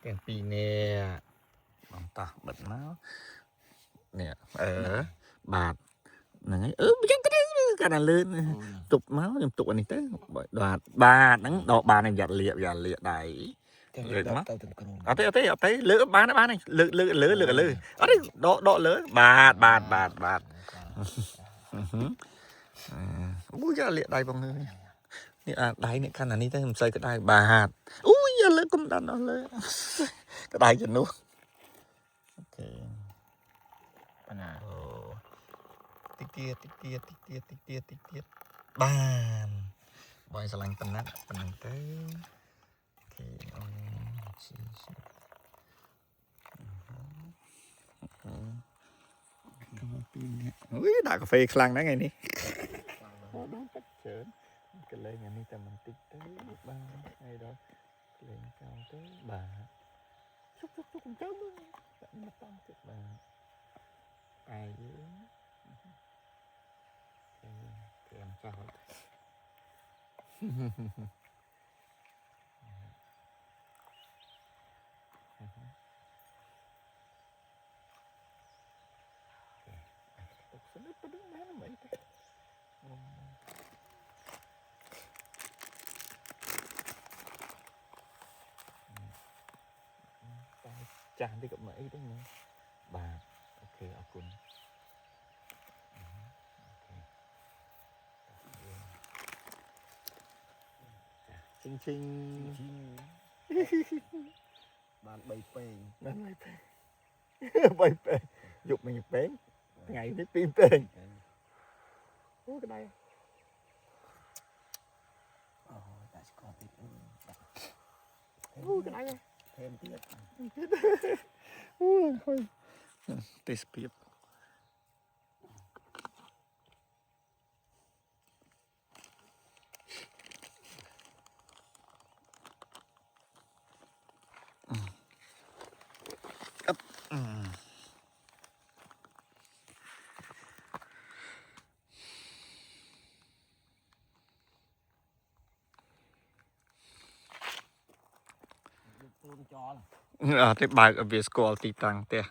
ទាំងពីរនេះបងតោះបិទមកនេះបាទហ្នឹងហើយចឹងទៅកាលណាលឿនទុកមកខ្ញុំទុកអានេះទៅបាទហ្នឹងដកបានយ៉ាងយ៉ាត់លាកដៃលើកមកអត់ទេលើកបានហើយលើកអត់ទេដកលើបាទអូយ៉ាលាកដៃបងនេះអាដៃនេះខាងនេះទៅមិនសូវក្តៅបាទអូយយ៉ាលើកកុំដាន់អស់លើក្តៅជំនួសអូខេបណ្ណាអូតិចទៀតបានបងស្រឡាញ់ប៉ុណ្ណឹងទៅអូខេអូអូយដាក់កាហ្វេខ្លាំងណាស់ថ្ងៃនេះបានបាត់ច្រើនកលេងអានេះតែបន្តិចទៅបានហើយដល់កលេងចោលទៅបាទជុកចាំមើលតែមកតាមទៀតបាទតែយើងគេអញ្ចោលទុកស្និតទៅដល់ណាមិនទេចាស់តិចក៏មិនអីទេបាទអូខេអរគុណឈិងបាន3ពេងយកមិញពេងថ្ងៃនេះ2ពេងអូក្តៅអូដាក់ស្ករតិចអូក្តៅថែមទៀតអូហើយទេសភាពអត់ទេបើកវាស្គាល់ទីតាំងផ្ទះ